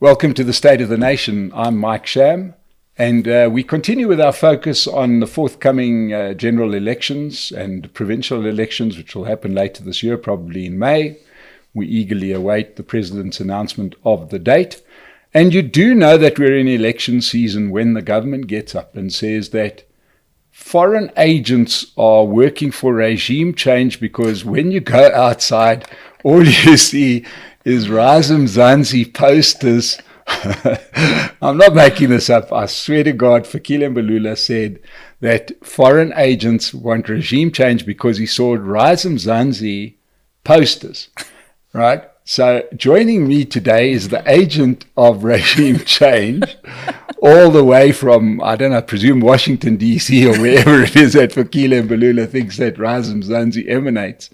Welcome to the State of the Nation. I'm Mike Sham, and we continue with our focus on the forthcoming general elections and provincial elections, which will happen later this year, probably in May. We eagerly await the President's announcement of the date. And you do know that we're in election season when the government gets up and says that foreign agents are working for regime change, because when you go outside, all you see is Mzansi posters. I'm not making this up. I swear to God, Fikile Mbalula said that foreign agents want regime change because he saw Mzansi posters, right? So joining me today is the agent of regime change, all the way from, I don't know, I presume Washington, D.C. or wherever it is that Fikile Mbalula thinks that Mzansi emanates.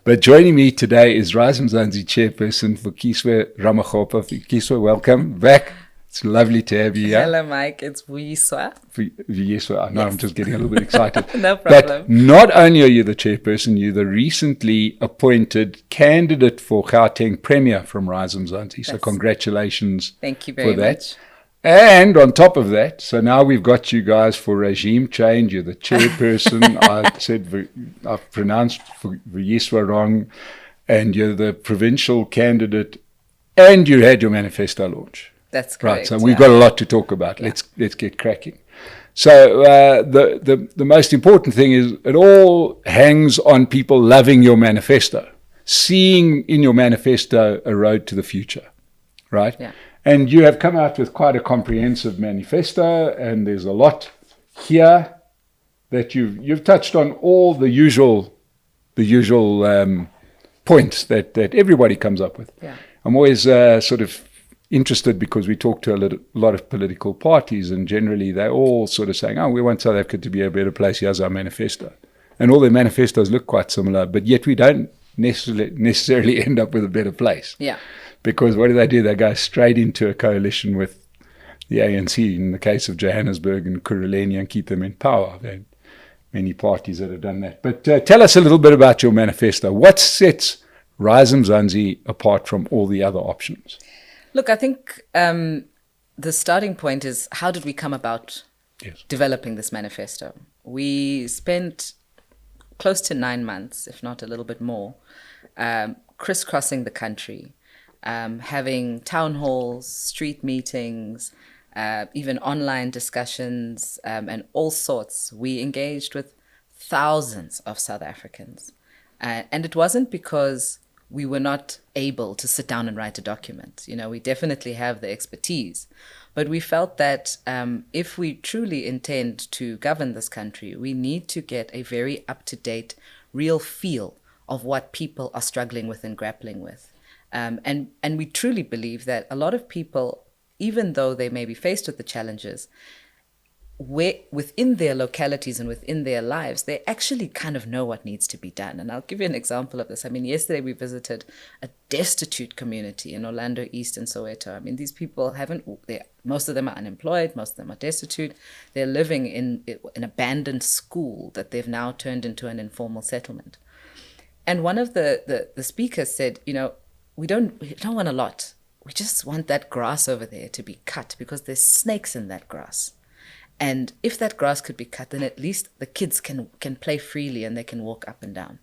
But joining me today is Mzansi chairperson, Vuyiswa Ramokgopa. Vuyiswa, welcome back. It's lovely to have you here. Hello, Mike. It's Vuyiswa. Vuyiswa. I know, yes. I'm just getting a little bit excited. No problem. But not only are you the chairperson, you're the recently appointed candidate for Gauteng Premier from Mzansi. So congratulations. Thank you very much. And on top of that, so now we've got you guys for regime change. You're the chairperson. I've pronounced Vuyiswa wrong. And you're the provincial candidate. And you had your manifesto launch. That's correct. Right, so we've got a lot to talk about. Yeah. Let's get cracking. So the most important thing is it all hangs on people loving your manifesto, seeing in your manifesto a road to the future, right? Yeah. And you have come out with quite a comprehensive manifesto, and there's a lot here that you've touched on all the usual points that everybody comes up with. Yeah. I'm always sort of interested because we talk to a lot of political parties, and generally they're all sort of saying, oh, we want South Africa to be a better place. Here's our manifesto. And all their manifestos look quite similar, but yet we don't necessarily end up with a better place. Yeah. Because what do? They go straight into a coalition with the ANC in the case of Johannesburg and Kuruleni and keep them in power. There are many parties that have done that. But tell us a little bit about your manifesto. What sets Mzansi apart from all the other options? Look, I think the starting point is, how did we come about developing this manifesto? We spent close to 9 months, if not a little bit more, crisscrossing the country, having town halls, street meetings, even online discussions, and all sorts. We engaged with thousands of South Africans. And it wasn't because we were not able to sit down and write a document. You know, we definitely have the expertise. But we felt that if we truly intend to govern this country, we need to get a very up-to-date, real feel of what people are struggling with and grappling with. And we truly believe that a lot of people, even though they may be faced with the challenges, within their localities and within their lives, they actually kind of know what needs to be done. And I'll give you an example of this. I mean, yesterday we visited a destitute community in Orlando East and Soweto. I mean, these people most of them are unemployed, most of them are destitute. They're living in an abandoned school that they've now turned into an informal settlement. And one of the speakers said, you know, we don't want a lot. We just want that grass over there to be cut because there's snakes in that grass. And if that grass could be cut, then at least the kids can play freely and they can walk up and down.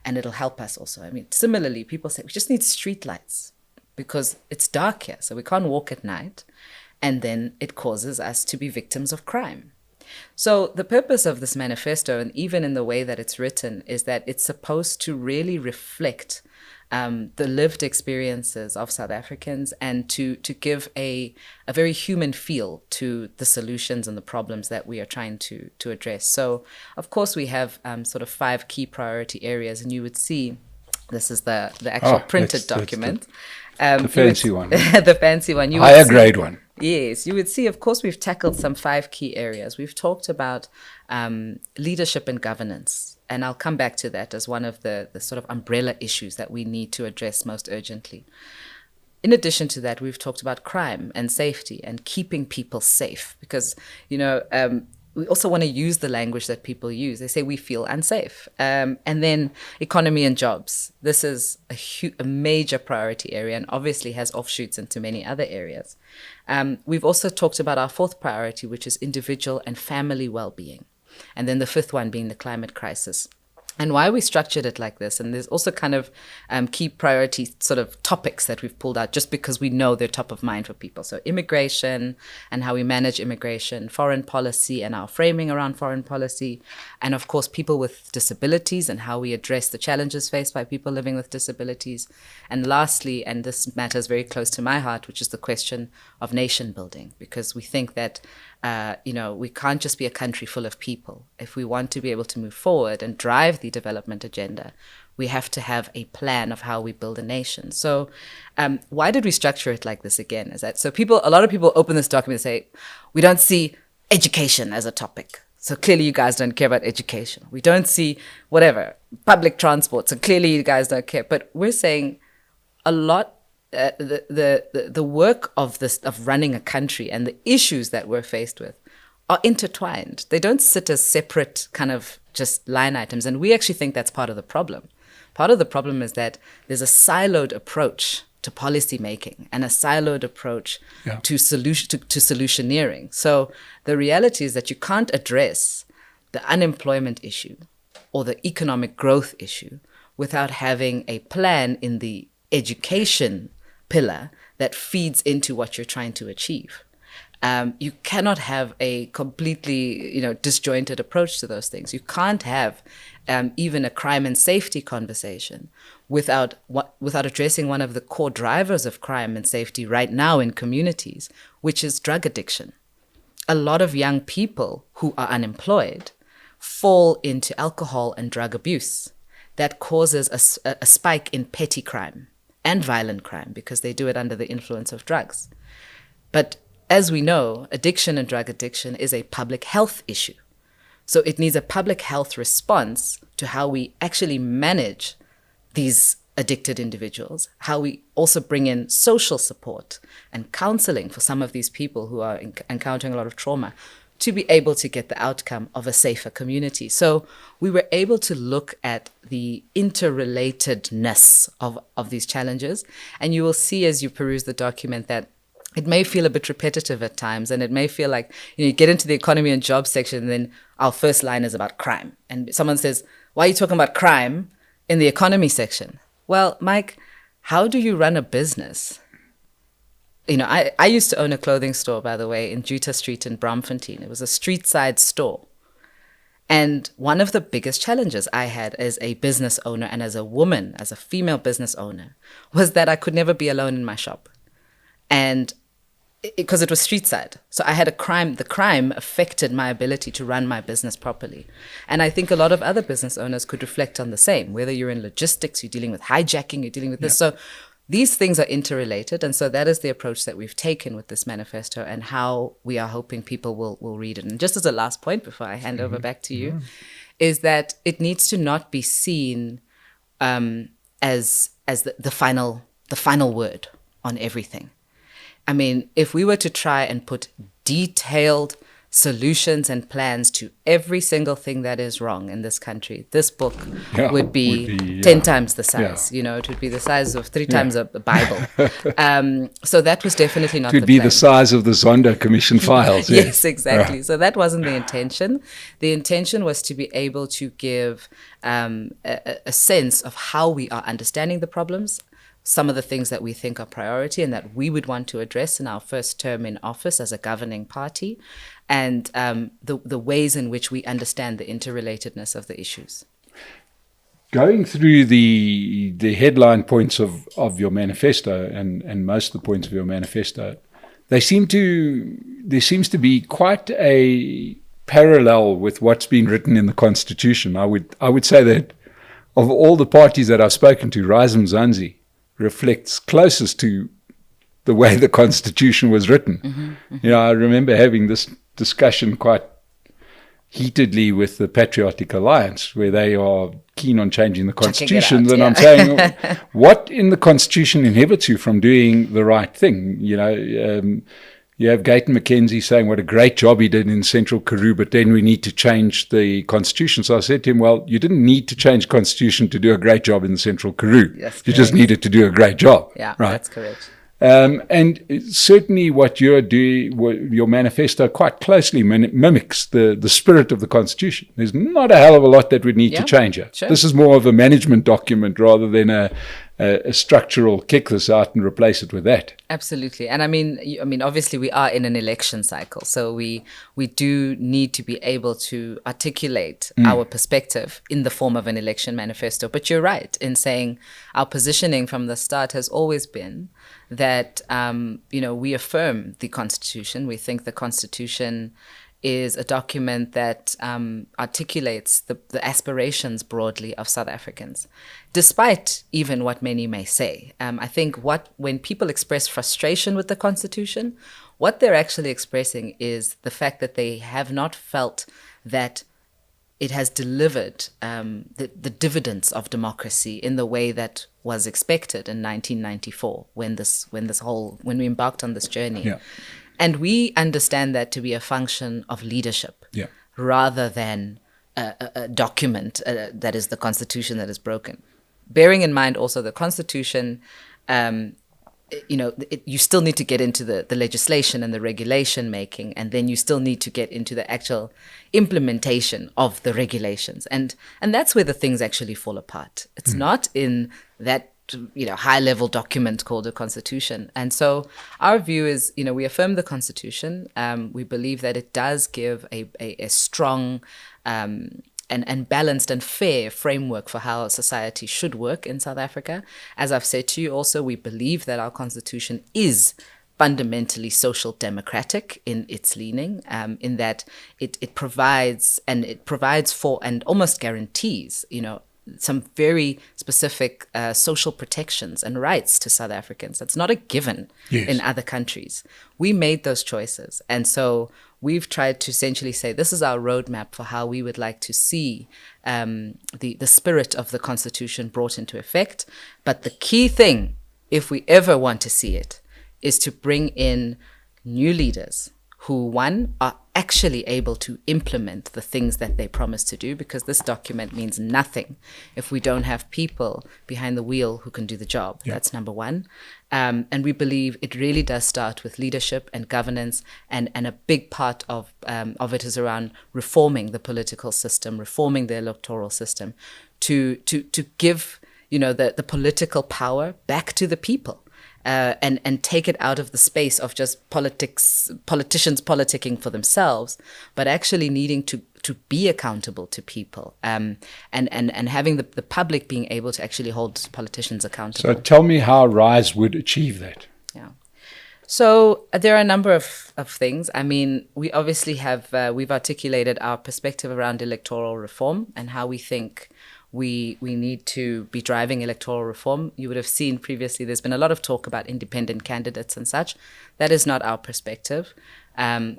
And it'll help us also. I mean, similarly, people say we just need street lights because it's dark here, so we can't walk at night. And then it causes us to be victims of crime. So the purpose of this manifesto, and even in the way that it's written, is that it's supposed to really reflect the lived experiences of South Africans and to give a very human feel to the solutions and the problems that we are trying to address. So, of course, we have sort of 5 key priority areas, and you would see this is the actual printed document. The fancy one. The fancy one. Higher grade one. Yes, you would see, of course, we've tackled some 5 key areas. We've talked about leadership and governance, and I'll come back to that as one of the sort of umbrella issues that we need to address most urgently. In addition to that, we've talked about crime and safety and keeping people safe because, you know, we also want to use the language that people use. They say we feel unsafe. And then economy and jobs. This is a major priority area and obviously has offshoots into many other areas. We've also talked about our fourth priority, which is individual and family well-being. And then the fifth one being the climate crisis. And why we structured it like this, and there's also kind of key priority sort of topics that we've pulled out just because we know they're top of mind for people. So immigration and how we manage immigration, foreign policy and our framing around foreign policy, and of course people with disabilities and how we address the challenges faced by people living with disabilities. And lastly, and this matters very close to my heart, which is the question of nation building, because we think that we can't just be a country full of people. If we want to be able to move forward and drive the development agenda, we have to have a plan of how we build a nation. So why did we structure it like this again? Is that so a lot of people open this document and say, we don't see education as a topic. So clearly you guys don't care about education. We don't see public transport. So clearly you guys don't care. But we're saying a lot. The work of running a country and the issues that we're faced with are intertwined. They don't sit as separate kind of just line items. And we actually think that's part of the problem. Part of the problem is that there's a siloed approach to policy making and a siloed approach to solutioneering. So the reality is that you can't address the unemployment issue or the economic growth issue without having a plan in the education pillar that feeds into what you're trying to achieve. You cannot have a completely, disjointed approach to those things. You can't have even a crime and safety conversation without addressing one of the core drivers of crime and safety right now in communities, which is drug addiction. A lot of young people who are unemployed fall into alcohol and drug abuse. That causes a spike in petty crime and violent crime because they do it under the influence of drugs. But as we know, addiction and drug addiction is a public health issue. So it needs a public health response to how we actually manage these addicted individuals, how we also bring in social support and counseling for some of these people who are encountering a lot of trauma to be able to get the outcome of a safer community. So we were able to look at the interrelatedness of these challenges. And you will see as you peruse the document that it may feel a bit repetitive at times, and it may feel like you get into the economy and jobs section, and then our first line is about crime. And someone says, why are you talking about crime in the economy section? Well, Mike, how do you run a business? I used to own a clothing store, by the way, in Juta Street in Braamfontein. It was a street side store. And one of the biggest challenges I had as a business owner and as a woman, as a female business owner, was that I could never be alone in my shop. And because it was street side. So I had the crime affected my ability to run my business properly. And I think a lot of other business owners could reflect on the same, whether you're in logistics, you're dealing with hijacking, you're dealing with this. So these things are interrelated. And so that is the approach that we've taken with this manifesto and how we are hoping people will read it. And just as a last point before I hand over back to you, is that it needs to not be seen as the final word on everything. I mean, if we were to try and put detailed solutions and plans to every single thing that is wrong in this country, this book would be 10 times the size. It would be the size of 3 times a Bible. So that was definitely not the plan. It would be the size of the Zondo Commission files. Yes, exactly. So that wasn't the intention. The intention was to be able to give a sense of how we are understanding the problems, some of the things that we think are priority and that we would want to address in our first term in office as a governing party, and the ways in which we understand the interrelatedness of the issues. Going through the headline points of your manifesto and most of the points of your manifesto, there seems to be quite a parallel with what's been written in the Constitution. I would say that of all the parties that I've spoken to, Rise Mzansi reflects closest to the way the Constitution was written. I remember having this discussion quite heatedly with the Patriotic Alliance, where they are keen on changing the Constitution. And I'm saying, what in the Constitution inhibits you from doing the right thing? You have Gauteng McKenzie saying what a great job he did in Central Karoo, but then we need to change the constitution. So I said to him, well, you didn't need to change the constitution to do a great job in Central Karoo. Yes, you just needed to do a great job. Yeah, right? That's correct. And certainly what you're doing, your manifesto quite closely mimics the spirit of the Constitution. There's not a hell of a lot that would need to change it. Sure. This is more of a management document rather than a structural kick this out and replace it with that. Absolutely. And I mean, obviously we are in an election cycle, so we do need to be able to articulate our perspective in the form of an election manifesto. But you're right in saying our positioning from the start has always been that, we affirm the Constitution. We think the Constitution is a document that articulates the aspirations broadly of South Africans, despite even what many may say. I think when people express frustration with the Constitution, what they're actually expressing is the fact that they have not felt that it has delivered the dividends of democracy in the way that was expected in 1994 when we embarked on this journey. Yeah. And we understand that to be a function of leadership rather than a document that is the Constitution that is broken. Bearing in mind also the Constitution, you still need to get into the legislation and the regulation making, and then you still need to get into the actual implementation of the regulations. And that's where the things actually fall apart. It's not in that high-level document called a constitution. And so our view is, we affirm the Constitution. We believe that it does give a strong and balanced and fair framework for how society should work in South Africa. As I've said to you also, we believe that our Constitution is fundamentally social democratic in its leaning, in that it provides for and almost guarantees, some very specific social protections and rights to South Africans. That's not a given in other countries. We made those choices. And so we've tried to essentially say, this is our roadmap for how we would like to see the spirit of the Constitution brought into effect. But the key thing, if we ever want to see it, is to bring in new leaders who, one, are actually able to implement the things that they promise to do, because this document means nothing if we don't have people behind the wheel who can do the job. Yeah. That's number one. And we believe it really does start with leadership and governance, and a big part of it is around reforming the political system, reforming the electoral system, to give the political power back to the people. And take it out of the space of just politicians politicking for themselves, but actually needing to be accountable to people, and having the public being able to actually hold politicians accountable. So tell me how RISE would achieve that. Yeah. So there are a number of things. I mean, we obviously we've articulated our perspective around electoral reform and how we think we need to be driving electoral reform. You would have seen previously there's been a lot of talk about independent candidates and such. That is not our perspective.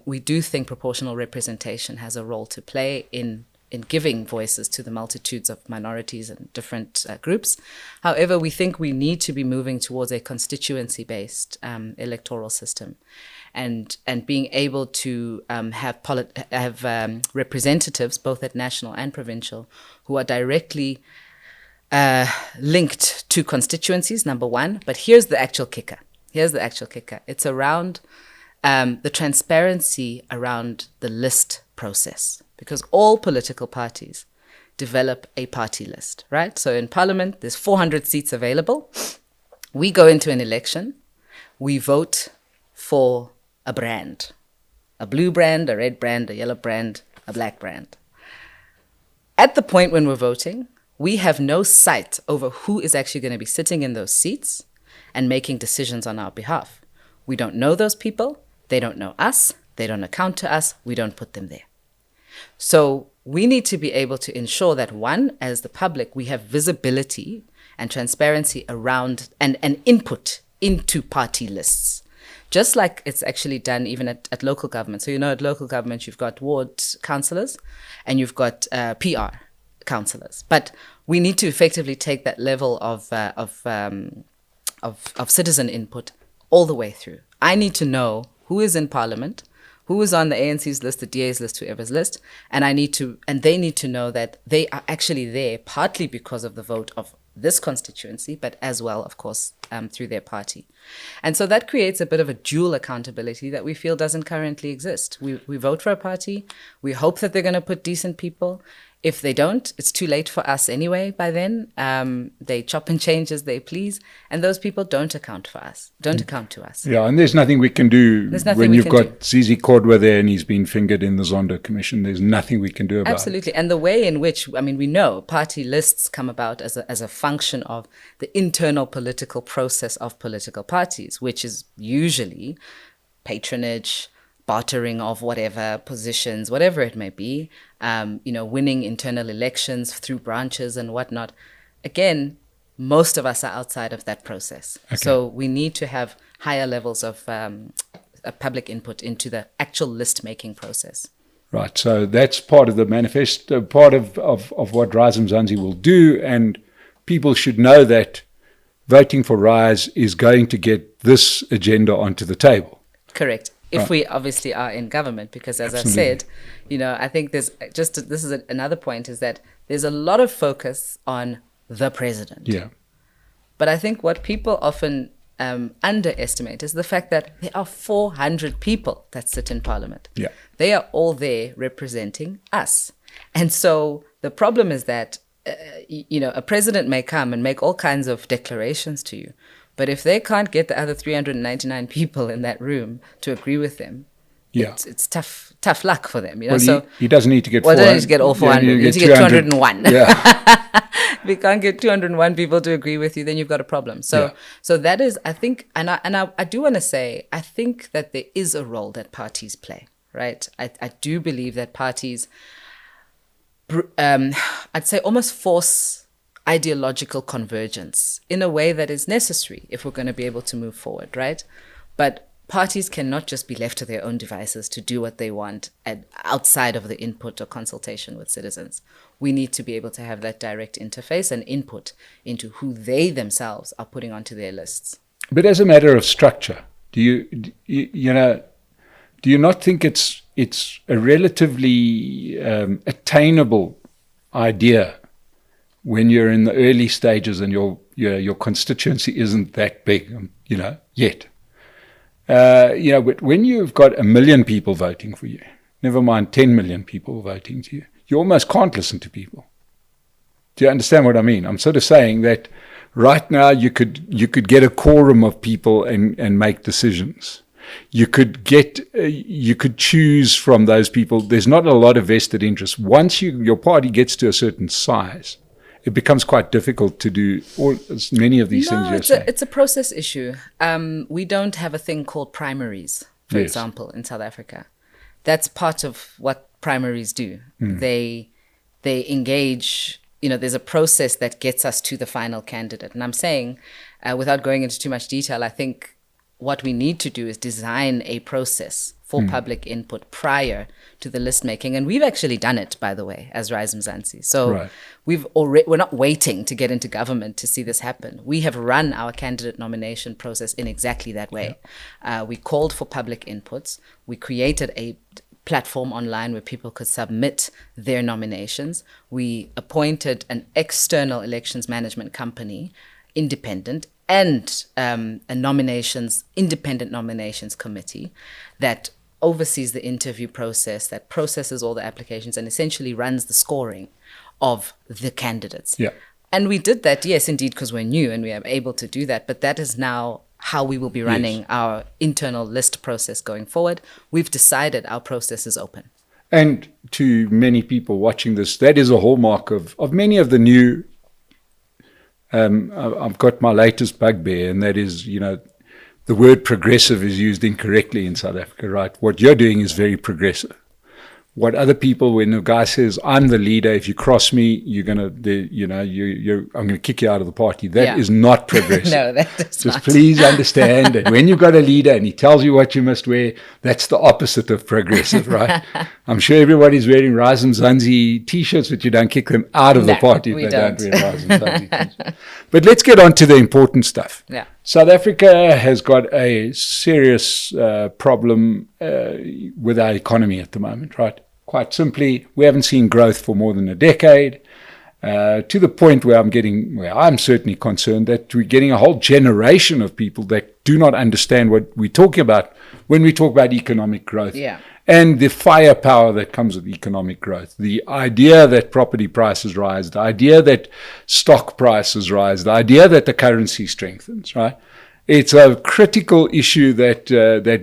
We do think proportional representation has a role to play in giving voices to the multitudes of minorities and different groups. However, we think we need to be moving towards a constituency-based electoral system, and being able to have representatives both at national and provincial who are directly linked to constituencies, number one. But here's the actual kicker. It's around the transparency around the list process, because all political parties develop a party list, right? So in Parliament, there's 400 seats available. We go into an election. We vote for a brand, a blue brand, a red brand, a yellow brand, a black brand. At the point when we're voting, we have no sight over who is actually going to be sitting in those seats and making decisions on our behalf. We don't know those people. They don't know us. They don't account to us. We don't put them there. So we need to be able to ensure that, one, as the public, we have visibility and transparency around and input into party lists. Just like it's actually done even at local government. So, at local government, you've got ward councillors and you've got PR councillors. But we need to effectively take that level of citizen input all the way through. I need to know who is in parliament, who is on the ANC's list, the DA's list, whoever's list, and they need to know that they are actually there partly because of the vote of this constituency, but as well, of course, through their party. And so that creates a bit of a dual accountability that we feel doesn't currently exist. We vote for a party. We hope that they're going to put decent people. If they don't, it's too late for us anyway by then. They chop and change as they please. And those people don't account to us. Yeah, and there's nothing we can do when you've got Zizi Kodwa there and he's been fingered in the Zondo Commission. There's nothing we can do about it. Absolutely. And the way in which, we know party lists come about as a function of the internal political process of political parties, which is usually patronage, bartering of whatever positions, whatever it may be, winning internal elections through branches and whatnot. Again, most of us are outside of that process. Okay. So we need to have higher levels of public input into the actual list-making process. Right. So that's part of the manifesto, part of what Rise Mzansi will do. And people should know that voting for Rise is going to get this agenda onto the table. Correct. If we obviously are in government, because as Absolutely. I've said, I think this is another point, is that there's a lot of focus on the president. Yeah. But I think what people often underestimate is the fact that there are 400 people that sit in parliament. Yeah. They are all there representing us. And so the problem is that, a president may come and make all kinds of declarations to you. But if they can't get the other 399 people in that room to agree with them, it's tough luck for them. Well, so he doesn't need to get 400. Well, doesn't need to get all 400. You need to get 201. Yeah. If you can't get 201 people to agree with you, then you've got a problem. So that is, I think, and I do want to say, I think that there is a role that parties play, right? I do believe that parties, I'd say, almost force ideological convergence in a way that is necessary if we're going to be able to move forward, right? But parties cannot just be left to their own devices to do what they want outside of the input or consultation with citizens. We need to be able to have that direct interface and input into who they themselves are putting onto their lists. But as a matter of structure, do you not think it's a relatively attainable idea when you're in the early stages and your constituency isn't that big, yet? But when you've got 1 million people voting for you, never mind 10 million people voting to you, you almost can't listen to people. Do you understand what I mean? I'm sort of saying that right now you could get a quorum of people and make decisions. You could choose from those people. There's not a lot of vested interest. Once your party gets to a certain size, it becomes quite difficult to do as many of these things you're saying. It's a process issue. We don't have a thing called primaries, for example, in South Africa. That's part of what primaries do. They engage, there's a process that gets us to the final candidate. And I'm saying, without going into too much detail, I think what we need to do is design a process for public input prior to the list making. And we've actually done it, by the way, as Rise Mzansi. So we're not waiting to get into government to see this happen. We have run our candidate nomination process in exactly that way. Yeah. We called for public inputs. We created a platform online where people could submit their nominations. We appointed an external elections management company, independent, and a independent nominations committee that oversees the interview process, that processes all the applications and essentially runs the scoring of the candidates. Yeah. And we did that, yes, indeed, because we're new and we are able to do that. But that is now how we will be running our internal list process going forward. We've decided our process is open. And to many people watching this, that is a hallmark of many of the new. I've got my latest bugbear, and that is, the word progressive is used incorrectly in South Africa, right? What you're doing is very progressive. What other people, when a guy says, I'm the leader, if you cross me, I'm going to kick you out of the party. That is not progressive. No, that is Just not. please understand that when you've got a leader and he tells you what you must wear, that's the opposite of progressive, right? I'm sure everybody's wearing Rise Mzansi t-shirts, but you don't kick them out of the party if they don't wear Rise Mzansi t-shirts. But let's get on to the important stuff. Yeah. South Africa has got a serious problem with our economy at the moment, right? Quite simply, we haven't seen growth for more than a decade, to the point where I'm certainly concerned that we're getting a whole generation of people that do not understand what we're talking about when we talk about economic growth. Yeah. And the firepower that comes with economic growth, the idea that property prices rise, the idea that stock prices rise, the idea that the currency strengthens, right? It's a critical issue that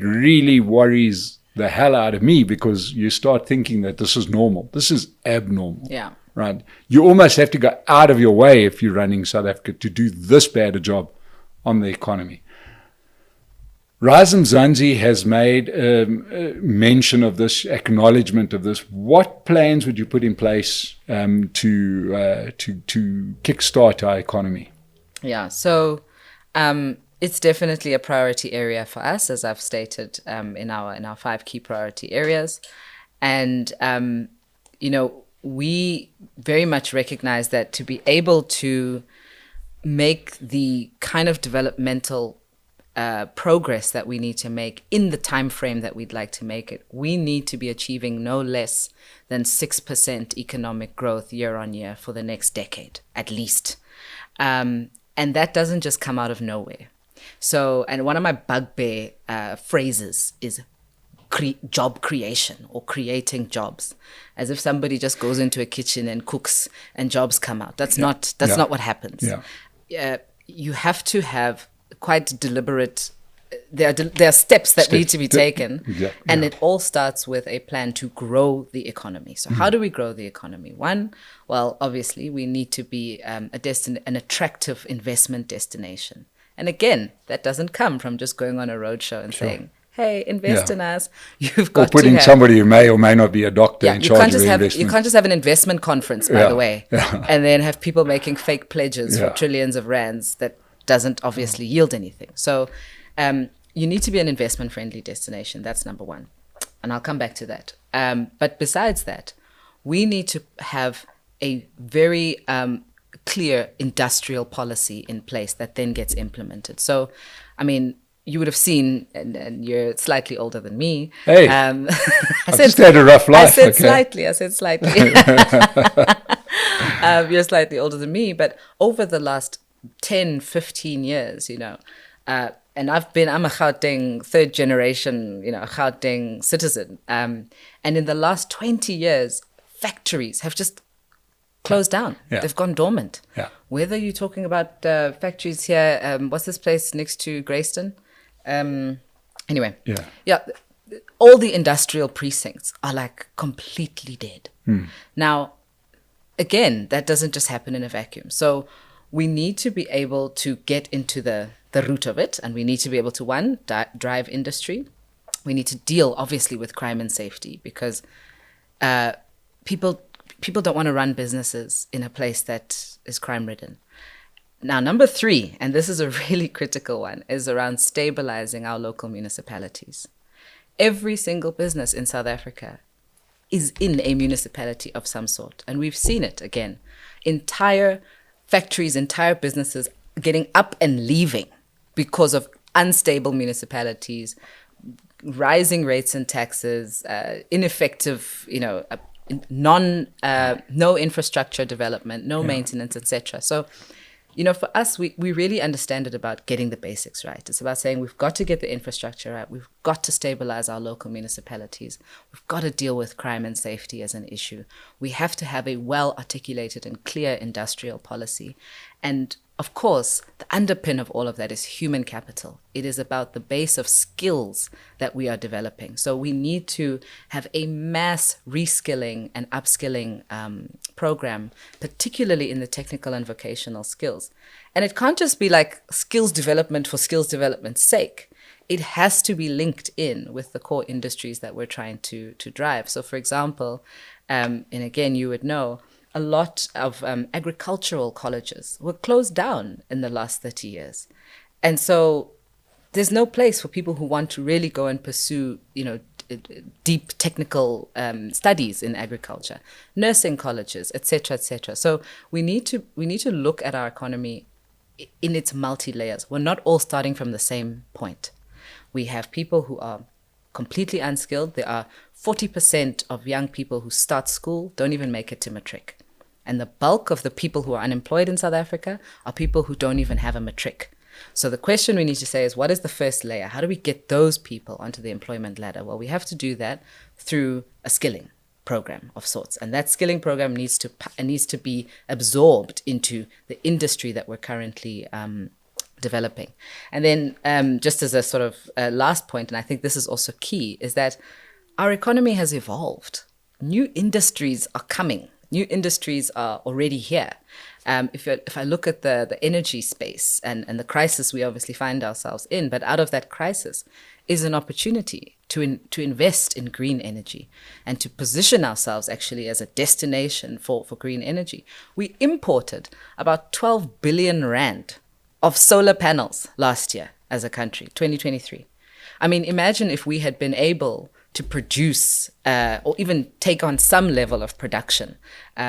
really worries the hell out of me, because you start thinking that this is normal. This is abnormal. Yeah. Right? You almost have to go out of your way if you're running South Africa to do this bad a job on the economy. Rise Mzansi has made mention of this, acknowledgement of this. What plans would you put in place to kickstart our economy? Yeah, so it's definitely a priority area for us, as I've stated in our 5 key priority areas, and we very much recognize that to be able to make the kind of developmental progress that we need to make in the time frame that we'd like to make it, we need to be achieving no less than 6% economic growth year on year for the next decade, at least. And that doesn't just come out of nowhere. So, and one of my bugbear phrases is job creation, or creating jobs, as if somebody just goes into a kitchen and cooks and jobs come out. That's not what happens. You have to have quite deliberate, there are steps that need to be taken, and it all starts with a plan to grow the economy. So how do we grow the economy? One, well, obviously we need to be an attractive investment destination. And again, that doesn't come from just going on a roadshow and saying, hey, invest in us. You've got or putting somebody who may or may not be a doctor in charge of investment. You can't just have an investment conference, by the way, and then have people making fake pledges for trillions of rands that doesn't obviously yield anything. So you need to be an investment-friendly destination. That's number one. And I'll come back to that. But besides that, we need to have a very clear industrial policy in place that then gets implemented. So, I mean, you would have seen, and you're slightly older than me. Hey, I've just had a rough life. I said slightly. You're slightly older than me, but over the last 10, 15 years, and I'm a Gauteng third generation, Gauteng citizen. And in the last 20 years, factories have just closed down. They've gone dormant. Whether you're talking about factories here, what's this place next to Greyston? Anyway, all the industrial precincts are like completely dead. Now, again, that doesn't just happen in a vacuum. So we need to be able to get into the root of it, and we need to be able to, one, drive industry. We need to deal, obviously, with crime and safety, because people don't want to run businesses in a place that is crime-ridden. Now, number 3, and this is a really critical one, is around stabilizing our local municipalities. Every single business in South Africa is in a municipality of some sort. And we've seen it again. Entire factories, entire businesses getting up and leaving because of unstable municipalities, rising rates and taxes, ineffective, no infrastructure development, no maintenance, etc. So, for us, we really understand it about getting the basics right. It's about saying we've got to get the infrastructure right. We've got to stabilize our local municipalities. We've got to deal with crime and safety as an issue. We have to have a well-articulated and clear industrial policy. And of course, the underpin of all of that is human capital. It is about the base of skills that we are developing. So we need to have a mass reskilling and upskilling program, particularly in the technical and vocational skills. And it can't just be like skills development for skills development's sake. It has to be linked in with the core industries that we're trying to drive. So for example, and again, you would know, a lot of agricultural colleges were closed down in the last 30 years. And so there's no place for people who want to really go and pursue, deep technical studies in agriculture, nursing colleges, etc., etc. So we need to look at our economy in its multi-layers. We're not all starting from the same point. We have people who are completely unskilled. There are 40% of young people who start school don't even make it to matric. And the bulk of the people who are unemployed in South Africa are people who don't even have a matric. So the question we need to say is, what is the first layer? How do we get those people onto the employment ladder? Well, we have to do that through a skilling program of sorts. And that skilling program needs to be absorbed into the industry that we're currently developing. And then just as a sort of last point, and I think this is also key, is that our economy has evolved. New industries are coming. New industries are already here. If I look at the energy space and the crisis we obviously find ourselves in, but out of that crisis is an opportunity to invest in green energy and to position ourselves actually as a destination for green energy. We imported about 12 billion rand of solar panels last year as a country, 2023. I mean, imagine if we had been able to produce or even take on some level of production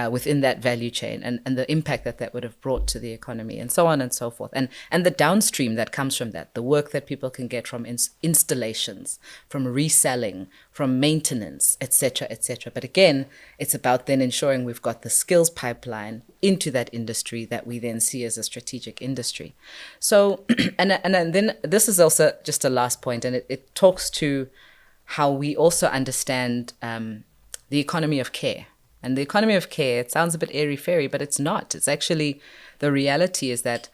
within that value chain and the impact that would have brought to the economy and so on and so forth. And the downstream that comes from that, the work that people can get from installations, from reselling, from maintenance, etc., etc. But again, it's about then ensuring we've got the skills pipeline into that industry that we then see as a strategic industry. So, and then this is also just a last point, and it talks to how we also understand the economy of care. And the economy of care, it sounds a bit airy-fairy, but it's not. It's actually, the reality is that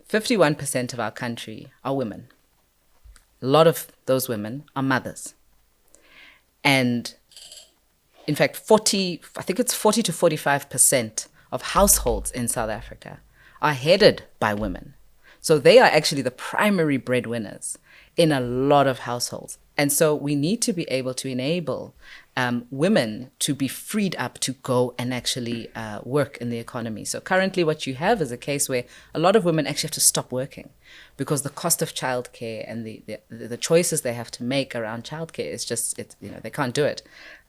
51% of our country are women. A lot of those women are mothers. And in fact, 40 to 45% of households in South Africa are headed by women. So they are actually the primary breadwinners in a lot of households. And so we need to be able to enable women to be freed up to go and actually work in the economy. So currently what you have is a case where a lot of women actually have to stop working because the cost of childcare and the choices they have to make around childcare is just, they can't do it.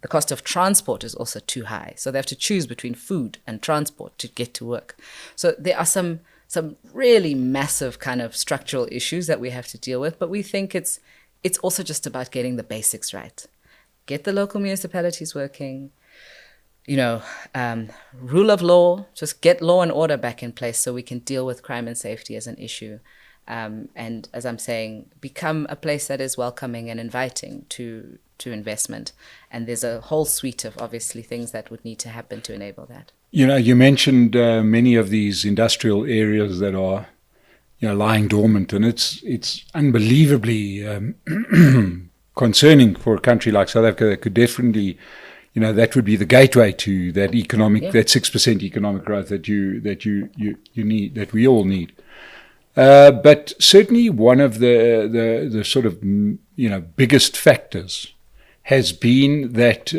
The cost of transport is also too high. So they have to choose between food and transport to get to work. So there are some really massive kind of structural issues that we have to deal with, but we think it's also just about getting the basics right. Get the local municipalities working, rule of law, just get law and order back in place so we can deal with crime and safety as an issue. And as I'm saying, become a place that is welcoming and inviting to investment. And there's a whole suite of obviously things that would need to happen to enable that. You mentioned many of these industrial areas that are lying dormant, and it's unbelievably concerning for a country like South Africa that could definitely, that would be the gateway to that economic, that 6% economic growth that you need, that we all need. But certainly one of the sort of biggest factors has been that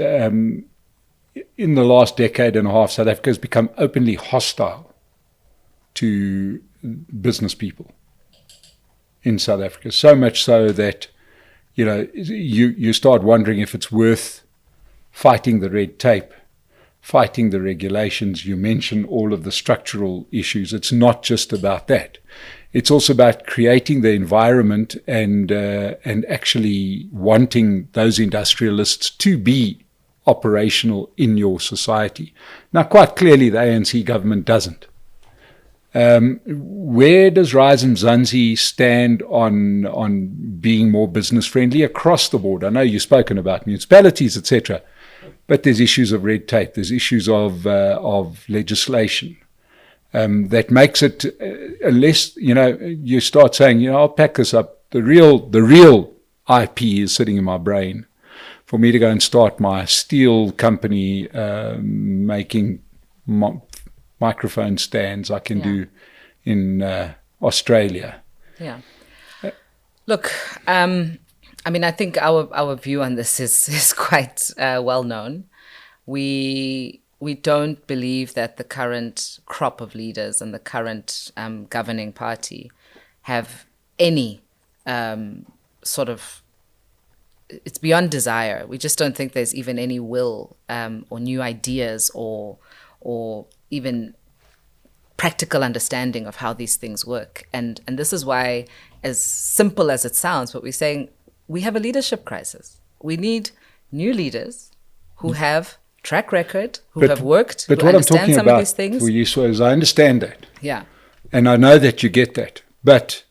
in the last decade and a half, South Africa has become openly hostile to business people in South Africa, so much so that you start wondering if it's worth fighting the red tape, fighting the regulations. You mention all of the structural issues. It's not just about that. It's also about creating the environment and actually wanting those industrialists to be operational in your society. Now, quite clearly, the ANC government doesn't. Where does Rise Mzansi stand on being more business friendly across the board? I know you've spoken about municipalities, etc., but there's issues of red tape, there's issues of legislation that makes it unless you start saying I'll pack this up. The real IP is sitting in my brain for me to go and start my steel company making microphone stands I can do in Australia. Yeah. Look, I think our view on this is quite well known. We don't believe that the current crop of leaders and the current governing party have any sort of, it's beyond desire. We just don't think there's even any will or new ideas or even practical understanding of how these things work. And this is why, as simple as it sounds, what we're saying, we have a leadership crisis. We need new leaders who have track record, who have worked, who understand some of these things. Vuyiswa, is I understand that. Yeah. And I know that you get that. But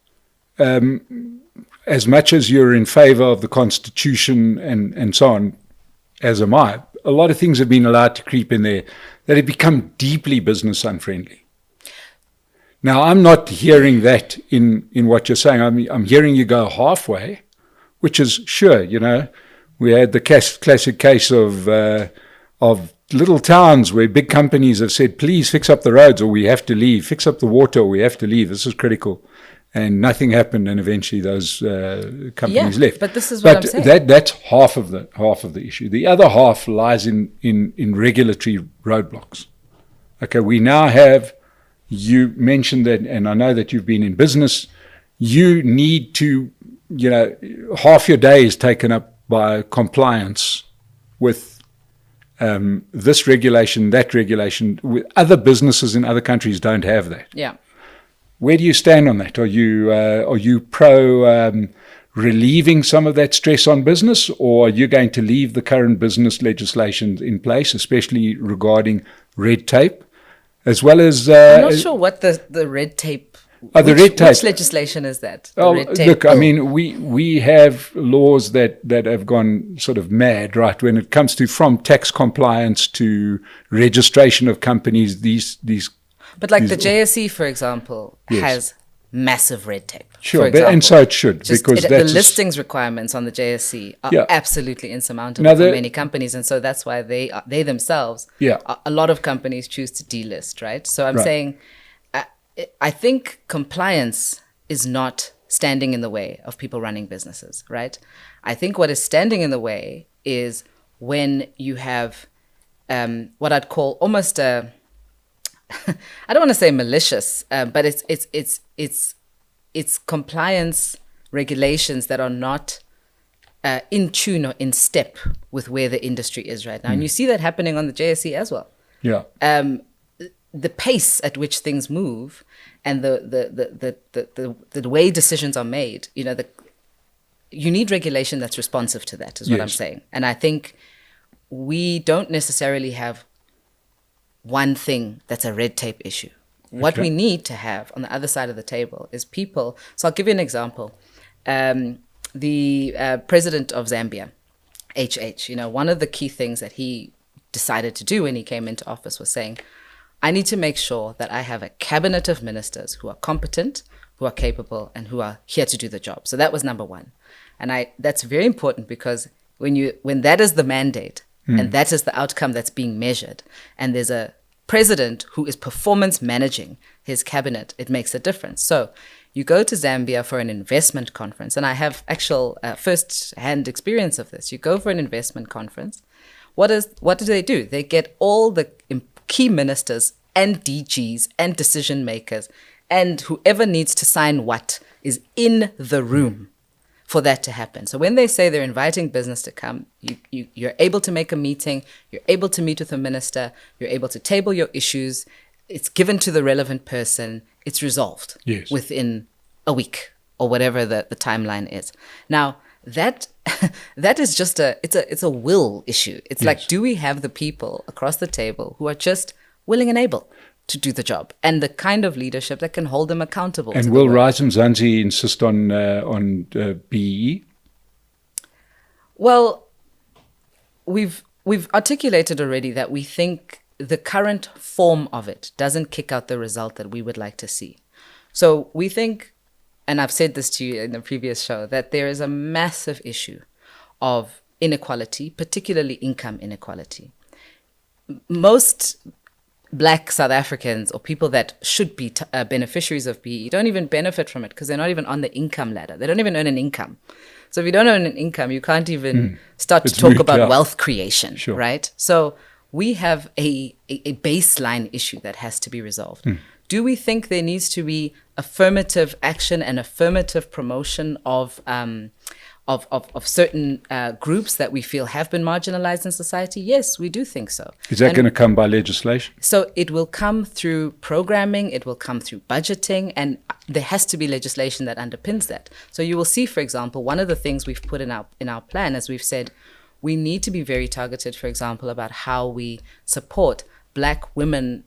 as much as you're in favor of the Constitution and so on, as am I, a lot of things have been allowed to creep in there that have become deeply business unfriendly. Now, I'm not hearing that in what you're saying. I'm hearing you go halfway, which is sure, we had the classic case of little towns where big companies have said, please fix up the roads or we have to leave, fix up the water or we have to leave. This is critical. And nothing happened, and eventually those companies left. But this is what I'm saying. That's half of the issue. The other half lies in regulatory roadblocks. Okay, we now have, you mentioned that, and I know that you've been in business, you need to, half your day is taken up by compliance with this regulation, that regulation. Other businesses in other countries don't have that. Yeah. Where do you stand on that? Are you pro relieving some of that stress on business, or are you going to leave the current business legislation in place, especially regarding red tape, as well as? I'm not sure what the red tape. Which legislation is that? Look, I mean, we have laws that have gone sort of mad, right? When it comes to from tax compliance to registration of companies, these. But like the JSE, for example, has massive red tape. Sure, and so it should, because the listings requirements on the JSE are absolutely insurmountable for many companies, and so that's why they themselves, a lot of companies choose to delist, right? So I'm saying, I think compliance is not standing in the way of people running businesses, right? I think what is standing in the way is when you have what I'd call almost a I don't want to say malicious, but it's compliance regulations that are not in tune or in step with where the industry is right now. And you see that happening on the JSE as well. Yeah. The pace at which things move and the way decisions are made, you need regulation that's responsive to that, is what I'm saying. And I think we don't necessarily have one thing that's a red tape issue. What we need to have on the other side of the table is people. So I'll give you an example. The president of Zambia, HH, one of the key things that he decided to do when he came into office was saying, I need to make sure that I have a cabinet of ministers who are competent, who are capable, and who are here to do the job. So that was number one. And that's very important, because when that is the mandate, and that is the outcome that's being measured, and there's a president who is performance managing his cabinet, it makes a difference. So you go to Zambia for an investment conference, and I have actual first-hand experience of this. You go for an investment conference. What do? They get all the key ministers and DGs and decision makers and whoever needs to sign what is in the room for that to happen. So when they say they're inviting business to come, you're able to make a meeting, you're able to meet with a minister, you're able to table your issues, it's given to the relevant person, it's resolved within a week or whatever the timeline is. Now, that is just it's a will issue. It's like, do we have the people across the table who are just willing and able to do the job, and the kind of leadership that can hold them accountable? And will Mzansi insist on BEE? Well, we've articulated already that we think the current form of it doesn't kick out the result that we would like to see. So we think, and I've said this to you in the previous show, that there is a massive issue of inequality, particularly income inequality. Most Black South Africans, or people that should be beneficiaries of BEE, don't even benefit from it because they're not even on the income ladder. They don't even earn an income. So if you don't earn an income, you can't even start to talk about wealth creation, right? So we have a baseline issue that has to be resolved. Do we think there needs to be affirmative action and affirmative promotion of of certain groups that we feel have been marginalized in society? Yes, we do think so. Is that going to come by legislation? So it will come through programming, it will come through budgeting, and there has to be legislation that underpins that. So you will see, for example, one of the things we've put in our plan, as we've said, we need to be very targeted, for example, about how we support Black women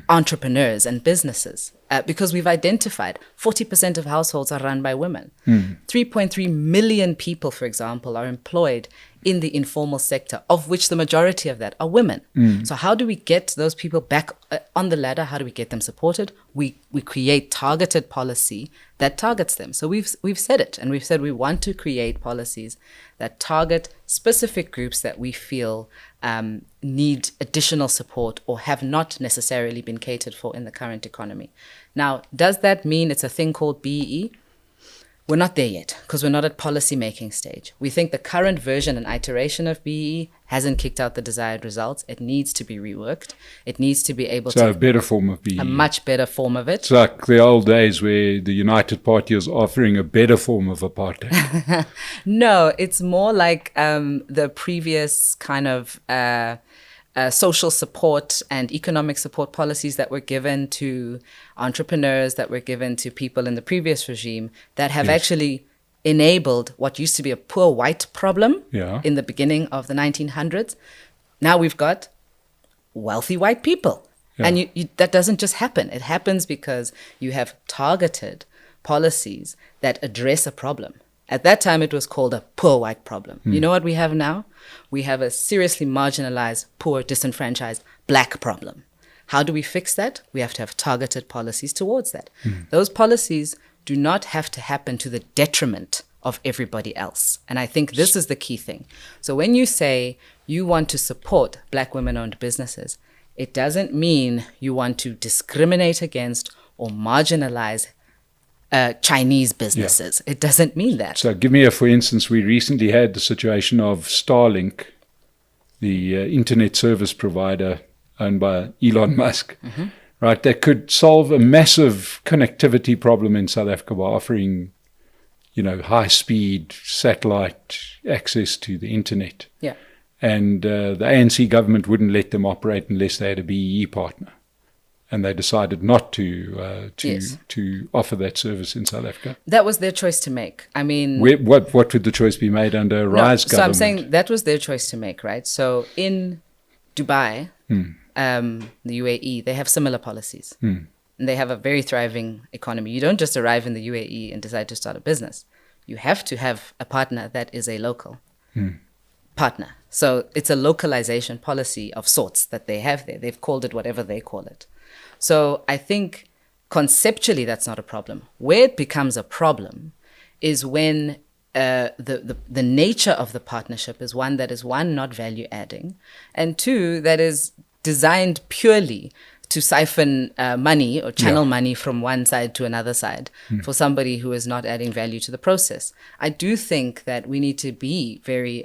entrepreneurs and businesses, because we've identified 40% of households are run by women. 3.3 million people, for example, are employed in the informal sector, of which the majority of that are women. So how do we get those people back on the ladder? How do we get them supported? We create targeted policy that targets them. So we've said it, and we've said we want to create policies that target specific groups that we feel need additional support or have not necessarily been catered for in the current economy. Now, does that mean it's a thing called BEE? We're not there yet, because we're not at policy-making stage. We think the current version and iteration of BEE hasn't kicked out the desired results. It needs to be reworked. It needs to be able to... So a better form of BEE. A much better form of it. It's like the old days where the United Party was offering a better form of apartheid. No, it's more like the previous kind of... social support and economic support policies that were given to entrepreneurs, that were given to people in the previous regime, that have actually enabled what used to be a poor white problem in the beginning of the 1900s. Now we've got wealthy white people. And that doesn't just happen. It happens because you have targeted policies that address a problem. At that time, it was called a poor white problem. You know what we have now? We have a seriously marginalized, poor, disenfranchised Black problem. How do we fix that? We have to have targeted policies towards that. Those policies do not have to happen to the detriment of everybody else. And I think this is the key thing. So when you say you want to support Black women-owned businesses, it doesn't mean you want to discriminate against or marginalize Chinese businesses. It doesn't mean that. So give me for instance, we recently had the situation of Starlink, the internet service provider owned by Elon Musk, right? That could solve a massive connectivity problem in South Africa by offering, high-speed satellite access to the internet. Yeah. And the ANC government wouldn't let them operate unless they had a BEE partner. And they decided not to offer that service in South Africa. That was their choice to make. I mean... What would the choice be made under a Rise government? So I'm saying that was their choice to make, right? So in Dubai, the UAE, they have similar policies. And they have a very thriving economy. You don't just arrive in the UAE and decide to start a business. You have to have a partner that is a local partner. So it's a localization policy of sorts that they have there. They've called it whatever they call it. So I think conceptually that's not a problem. Where it becomes a problem is when the nature of the partnership is one that is, one, not value adding, and two, that is designed purely to siphon money or channel money from one side to another side for somebody who is not adding value to the process. I do think that we need to be very,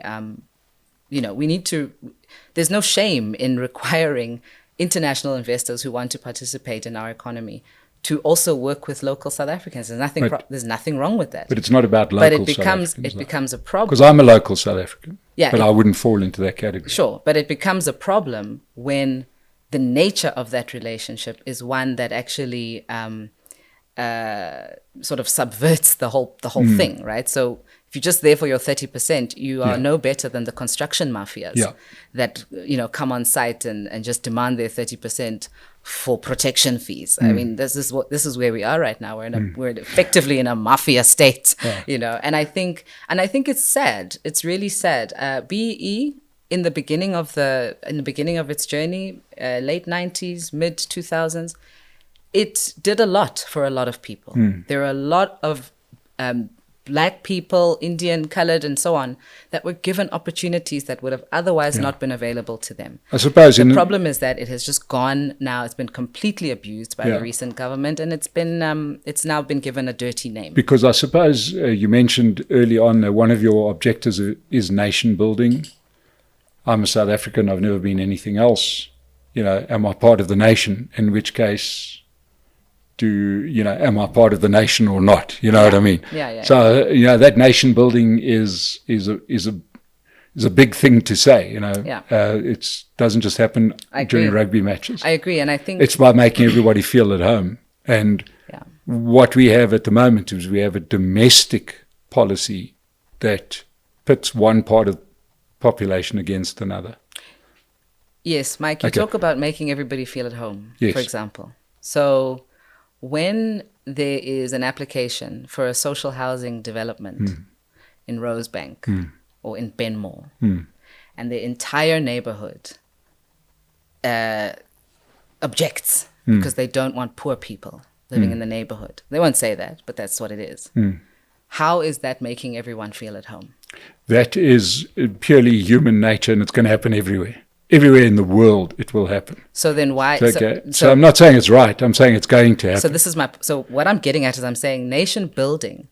there's no shame in requiring international investors who want to participate in our economy to also work with local South Africans. There's nothing wrong with that. But it's not about local South Africans. But it becomes a problem. Because I'm a local South African. But I wouldn't fall into that category. Sure, but it becomes a problem when the nature of that relationship is one that actually sort of subverts the whole thing, right? So if you're just there for your 30%, you are no better than the construction mafias that come on site and just demand their 30% for protection fees. I mean, this is where we are right now. We're effectively in a mafia state, And I think it's sad. It's really sad. BEE in the beginning of its journey, late 90s, mid 2000s, it did a lot for a lot of people. There are a lot of Black people, Indian, colored, and so on, that were given opportunities that would have otherwise not been available to them. I suppose the problem is that it has just gone now. It's been completely abused by the recent government, and it's now been given a dirty name. Because I suppose you mentioned early on that one of your objectives is nation building. I'm a South African. I've never been anything else. Am I part of the nation? In which case, to, am I part of the nation or not? You know what I mean? Yeah. So, that nation building is a big thing to say, It doesn't just happen during rugby matches. I agree. And I think it's by making everybody feel at home. And what we have at the moment is we have a domestic policy that pits one part of the population against another. Yes, Mike, you talk about making everybody feel at home, yes. for example. So when there is an application for a social housing development in Rosebank or in Benmore, and the entire neighborhood objects because they don't want poor people living in the neighborhood. They won't say that, but that's what it is. How is that making everyone feel at home? That is purely human nature, and it's going to happen everywhere. Everywhere in the world, it will happen. So then why? So I'm not saying it's right. I'm saying it's going to happen. So what I'm getting at is I'm saying nation building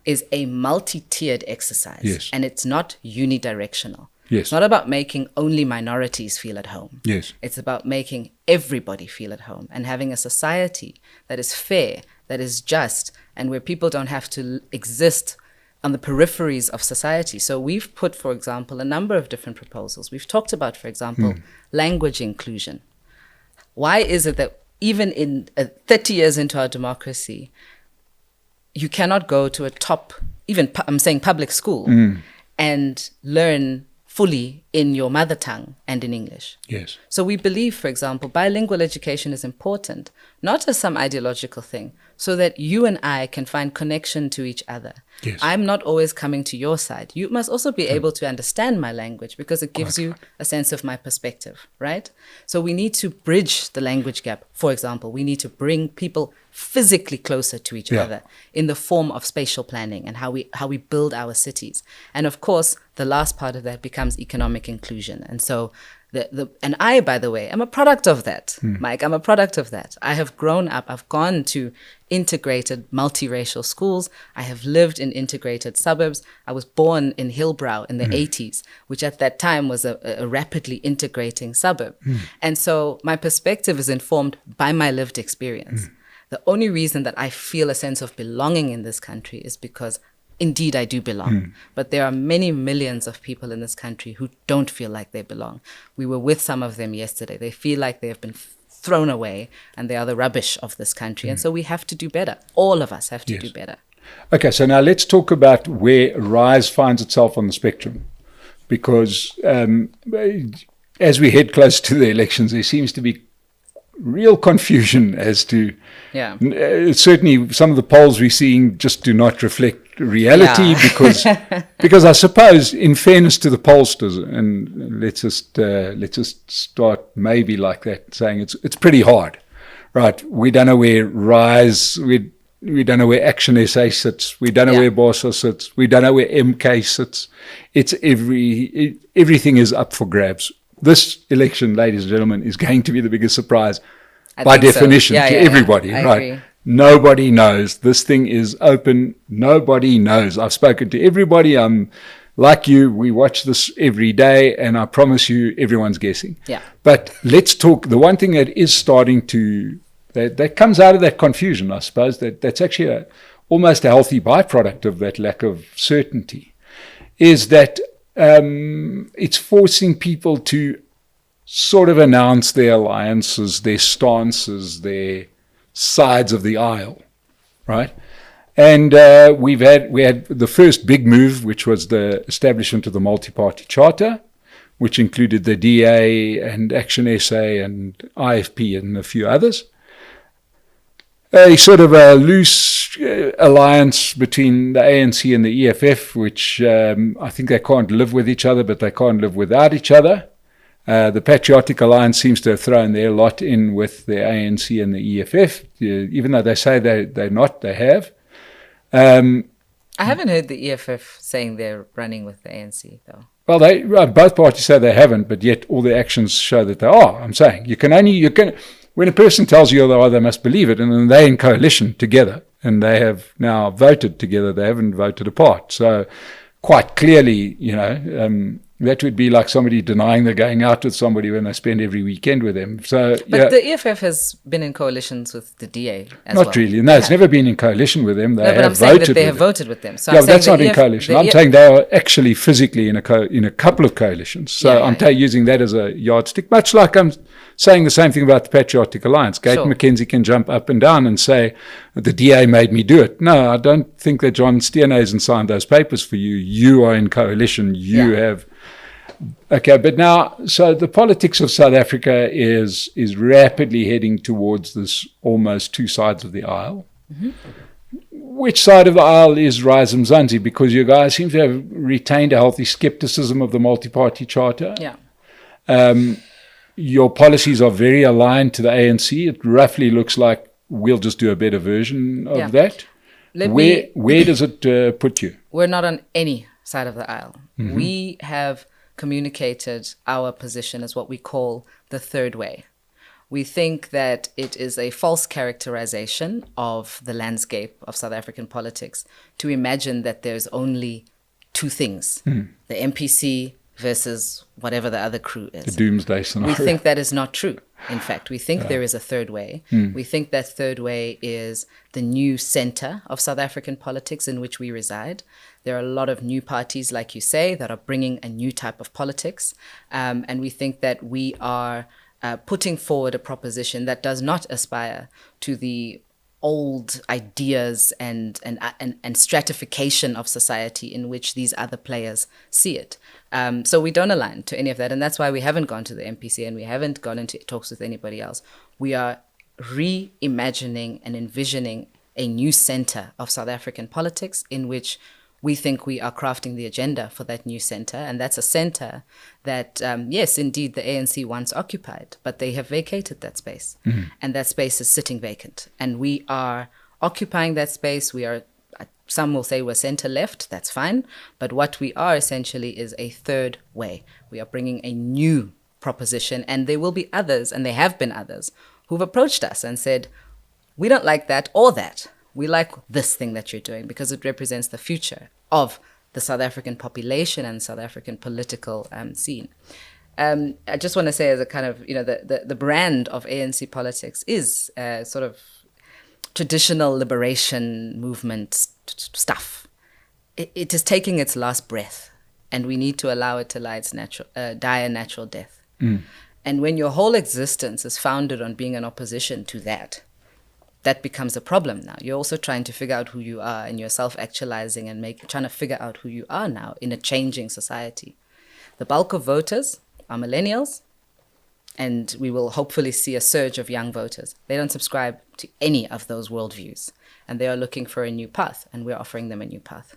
is a multi-tiered exercise. Yes. And it's not unidirectional. Yes. It's not about making only minorities feel at home. Yes. It's about making everybody feel at home and having a society that is fair, that is just, and where people don't have to exist on the peripheries of society. So we've put, for example, a number of different proposals. We've talked about, for example, language inclusion. Why is it that even in 30 years into our democracy, you cannot go to a top, I'm saying public school, and learn fully in your mother tongue and in English? Yes. So we believe, for example, bilingual education is important, not as some ideological thing, so that you and I can find connection to each other. Yes. I'm not always coming to your side. You must also be able to understand my language because it gives you a sense of my perspective, right? So we need to bridge the language gap. For example, we need to bring people physically closer to each other in the form of spatial planning and how we build our cities. And of course, the last part of that becomes economic inclusion. And so and I, by the way, am a product of that, Mike. I'm a product of that. I have grown up. I've gone to integrated multiracial schools. I have lived in integrated suburbs. I was born in Hillbrow in the 80s, which at that time was a rapidly integrating suburb. And so my perspective is informed by my lived experience. The only reason that I feel a sense of belonging in this country is because indeed, I do belong. But there are many millions of people in this country who don't feel like they belong. We were with some of them yesterday. They feel like they have been thrown away and they are the rubbish of this country. And so we have to do better. All of us have to do better. Okay, so now let's talk about where RISE finds itself on the spectrum. Because as we head close to the elections, there seems to be real confusion as to certainly some of the polls we're seeing just do not reflect reality because I suppose, in fairness to the pollsters, and let's just start maybe like that, saying it's pretty hard, right? We don't know where RISE, we don't know where Action SA sits, we don't know where BOSA sits, we don't know where MK sits. It's everything is up for grabs. This election, ladies and gentlemen, is going to be the biggest surprise by definition to everybody, right? Agree. Nobody knows. This thing is open. Nobody knows. I've spoken to everybody. I'm like you. We watch this every day, and I promise you, everyone's guessing. Yeah. But let's talk. The one thing that is starting to that comes out of that confusion, I suppose, that's actually almost a healthy byproduct of that lack of certainty, is that it's forcing people to sort of announce their alliances, their stances, their sides of the aisle, right? And we had the first big move, which was the establishment of the multi-party charter, which included the DA and Action SA and IFP and a few others. A sort of a loose alliance between the ANC and the EFF, which I think they can't live with each other, but they can't live without each other. The Patriotic Alliance seems to have thrown their lot in with the ANC and the EFF, even though they say they're not, they have. I haven't heard the EFF saying they're running with the ANC, though. Well, both parties say they haven't, but yet all their actions show that they are. I'm saying you can when a person tells you they are, they must believe it, and then they're in coalition together, and they have now voted together. They haven't voted apart. So quite clearly, That would be like somebody denying they're going out with somebody when they spend every weekend with them. So, But the EFF has been in coalitions with the DA as well. Not really. No, it's never been in coalition with them. They No, but I'm have saying that voted they with have them. voted with them. So Yeah, I'm but that's saying not in coalition. I'm saying they are actually physically in a couple of coalitions. So I'm using that as a yardstick, much like I'm saying the same thing about the Patriotic Alliance. Gayton McKenzie can jump up and down and say, the DA made me do it. No, I don't think that John Steenhuisen signed those papers for you. You are in coalition. You have... Okay, but now, so the politics of South Africa is rapidly heading towards this almost two sides of the aisle. Mm-hmm. Which side of the aisle is Rise Mzansi? Because you guys seem to have retained a healthy skepticism of the multi-party charter. Yeah. Your policies are very aligned to the ANC. It roughly looks like we'll just do a better version of that. Where does it put you? We're not on any side of the aisle. Mm-hmm. We have communicated our position as what we call the third way. We think that it is a false characterization of the landscape of South African politics to imagine that there's only two things, the MPC versus whatever the other crew is. The doomsday scenario. We think that is not true. In fact, we think there is a third way. We think that third way is the new center of South African politics in which we reside. There are a lot of new parties, like you say, that are bringing a new type of politics. And we think that we are putting forward a proposition that does not aspire to the old ideas and stratification of society in which these other players see it. So we don't align to any of that. And that's why we haven't gone to the MPC and we haven't gone into talks with anybody else. We are reimagining and envisioning a new center of South African politics in which we think we are crafting the agenda for that new center. And that's a center that, yes, indeed, the ANC once occupied, but they have vacated that space. Mm-hmm. And that space is sitting vacant. And we are occupying that space. We are, some will say we're center left, that's fine. But what we are essentially is a third way. We are bringing a new proposition. And there will be others, and there have been others, who've approached us and said, we don't like that or that. We like this thing that you're doing because it represents the future of the South African population and South African political scene. I just want to say as a kind of, the brand of ANC politics is sort of traditional liberation movement stuff. It is taking its last breath and we need to allow it to die a natural death. Mm. And when your whole existence is founded on being an opposition to that becomes a problem now. You're also trying to figure out who you are and you're self-actualizing and trying to figure out who you are now in a changing society. The bulk of voters are millennials, and we will hopefully see a surge of young voters. They don't subscribe to any of those worldviews, and they are looking for a new path, and we're offering them a new path.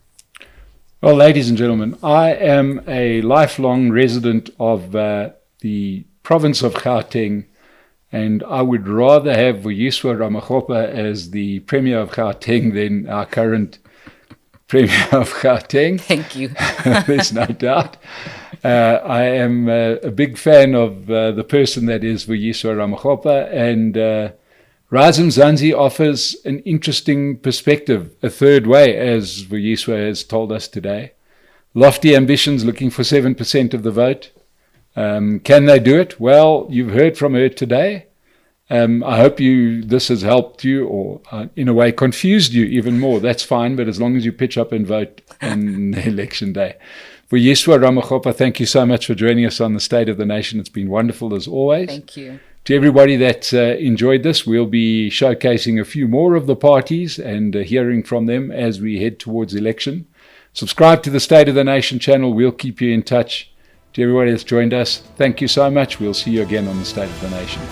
Well, ladies and gentlemen, I am a lifelong resident of the province of Gauteng, and I would rather have Vuyiswa Ramokgopa as the Premier of Gauteng than our current Premier of Gauteng. Thank you. There's no doubt. I am a big fan of the person that is Vuyiswa Ramokgopa, and Rise Mzansi offers an interesting perspective, a third way, as Vuyiswa has told us today. Lofty ambitions, looking for 7% of the vote. Can they do it? Well, you've heard from her today. I hope this has helped you or in a way confused you even more. That's fine, but as long as you pitch up and vote on the election day. Vuyiswa Ramokgopa, thank you so much for joining us on the State of the Nation. It's been wonderful as always. Thank you. To everybody that enjoyed this, we'll be showcasing a few more of the parties and hearing from them as we head towards election. Subscribe to the State of the Nation channel. We'll keep you in touch. To everybody that's joined us, thank you so much. We'll see you again on the State of the Nation.